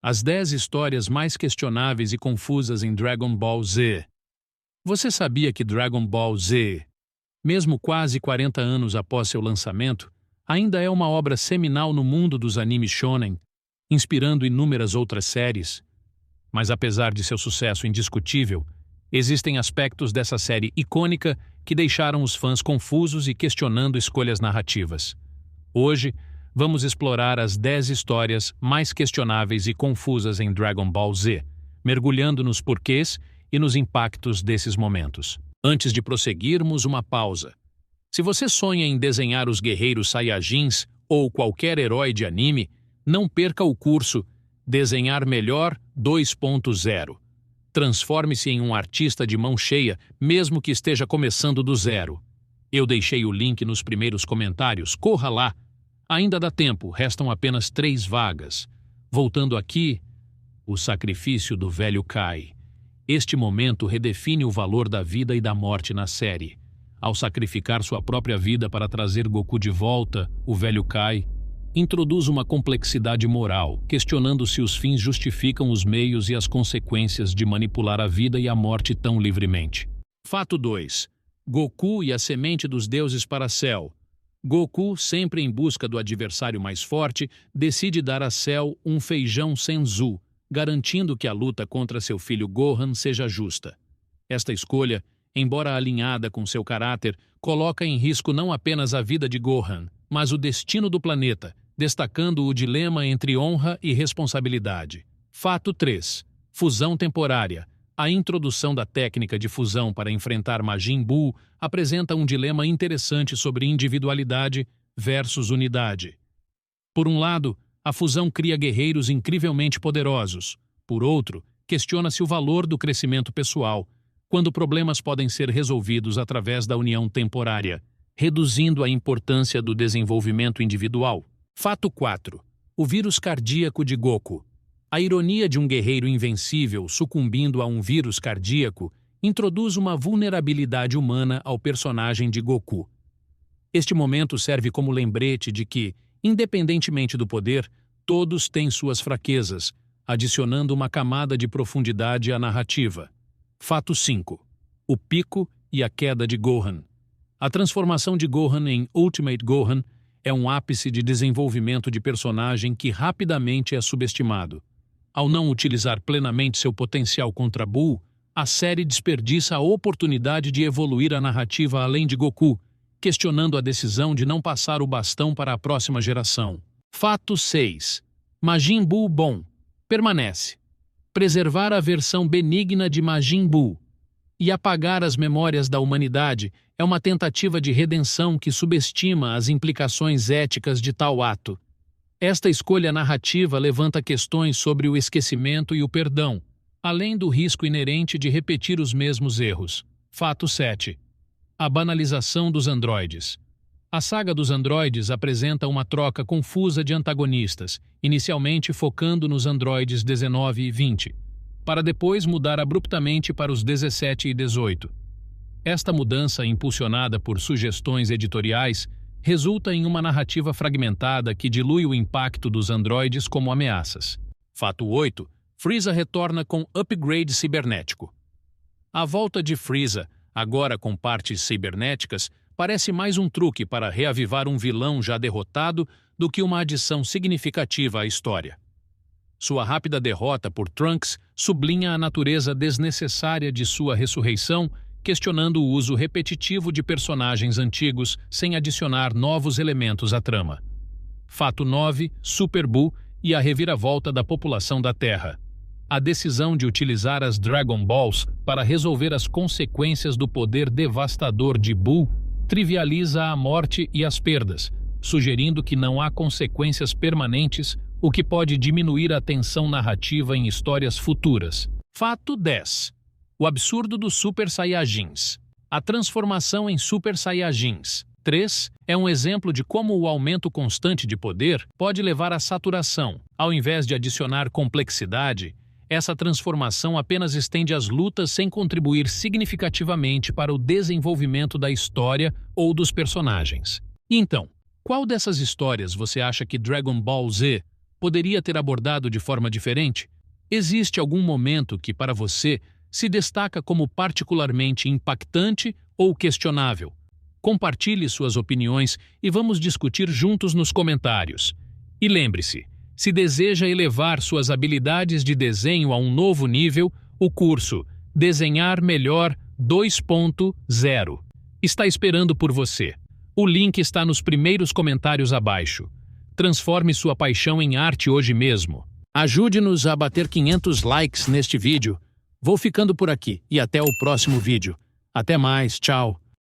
As 10 histórias mais questionáveis e confusas em Dragon Ball Z. Você sabia que Dragon Ball Z, mesmo quase 40 anos após seu lançamento, ainda é uma obra seminal no mundo dos animes shonen, inspirando inúmeras outras séries? Mas apesar de seu sucesso indiscutível, existem aspectos dessa série icônica que deixaram os fãs confusos e questionando escolhas narrativas. Hoje, vamos explorar as 10 histórias mais questionáveis e confusas em Dragon Ball Z, mergulhando nos porquês e nos impactos desses momentos. Antes de prosseguirmos, uma pausa. Se você sonha em desenhar os guerreiros Saiyajins ou qualquer herói de anime, não perca o curso Desenhar Melhor 2.0. Transforme-se em um artista de mão cheia, mesmo que esteja começando do zero. Eu deixei o link nos primeiros comentários, corra lá. Ainda dá tempo, restam apenas 3 vagas. Voltando aqui, o sacrifício do velho Kai. Este momento redefine o valor da vida e da morte na série. Ao sacrificar sua própria vida para trazer Goku de volta, o velho Kai introduz uma complexidade moral, questionando se os fins justificam os meios e as consequências de manipular a vida e a morte tão livremente. Fato 2. Goku e a semente dos deuses para Cell. Goku, sempre em busca do adversário mais forte, decide dar a Cell um feijão Senzu, garantindo que a luta contra seu filho Gohan seja justa. Esta escolha, embora alinhada com seu caráter, coloca em risco não apenas a vida de Gohan, mas o destino do planeta, destacando o dilema entre honra e responsabilidade. Fato 3. Fusão temporária. A introdução da técnica de fusão para enfrentar Majin Buu apresenta um dilema interessante sobre individualidade versus unidade. Por um lado, a fusão cria guerreiros incrivelmente poderosos. Por outro, questiona-se o valor do crescimento pessoal, quando problemas podem ser resolvidos através da união temporária, reduzindo a importância do desenvolvimento individual. Fato 4. O vírus cardíaco de Goku. A ironia de um guerreiro invencível sucumbindo a um vírus cardíaco introduz uma vulnerabilidade humana ao personagem de Goku. Este momento serve como lembrete de que, independentemente do poder, todos têm suas fraquezas, adicionando uma camada de profundidade à narrativa. Fato 5. O pico e a queda de Gohan. A transformação de Gohan em Ultimate Gohan é um ápice de desenvolvimento de personagem que rapidamente é subestimado. Ao não utilizar plenamente seu potencial contra Buu, a série desperdiça a oportunidade de evoluir a narrativa além de Goku, questionando a decisão de não passar o bastão para a próxima geração. Fato 6. Majin Buu bom. Permanece. Preservar a versão benigna de Majin Buu e apagar as memórias da humanidade é uma tentativa de redenção que subestima as implicações éticas de tal ato. Esta escolha narrativa levanta questões sobre o esquecimento e o perdão, além do risco inerente de repetir os mesmos erros. Fato 7. A banalização dos androides. A saga dos androides apresenta uma troca confusa de antagonistas, inicialmente focando nos androides 19 e 20, para depois mudar abruptamente para os 17 e 18. Esta mudança, impulsionada por sugestões editoriais, resulta em uma narrativa fragmentada que dilui o impacto dos androides como ameaças. Fato 8. Frieza retorna com upgrade cibernético. A volta de Frieza, agora com partes cibernéticas, parece mais um truque para reavivar um vilão já derrotado do que uma adição significativa à história. Sua rápida derrota por Trunks sublinha a natureza desnecessária de sua ressurreição, questionando o uso repetitivo de personagens antigos sem adicionar novos elementos à trama. Fato 9. Super Buu e a reviravolta da população da Terra. A decisão de utilizar as Dragon Balls para resolver as consequências do poder devastador de Buu trivializa a morte e as perdas, sugerindo que não há consequências permanentes, o que pode diminuir a tensão narrativa em histórias futuras. Fato 10. O absurdo dos Super Saiyajins. A transformação em Super Saiyajins 3 é um exemplo de como o aumento constante de poder pode levar à saturação. Ao invés de adicionar complexidade, essa transformação apenas estende as lutas sem contribuir significativamente para o desenvolvimento da história ou dos personagens. E então, qual dessas histórias você acha que Dragon Ball Z poderia ter abordado de forma diferente? Existe algum momento que, para você, se destaca como particularmente impactante ou questionável? Compartilhe suas opiniões e vamos discutir juntos nos comentários. E lembre-se, se deseja elevar suas habilidades de desenho a um novo nível, o curso Desenhar Melhor 2.0 está esperando por você. O link está nos primeiros comentários abaixo. Transforme sua paixão em arte hoje mesmo. Ajude-nos a bater 500 likes neste vídeo. Vou ficando por aqui e até o próximo vídeo. Até mais, tchau!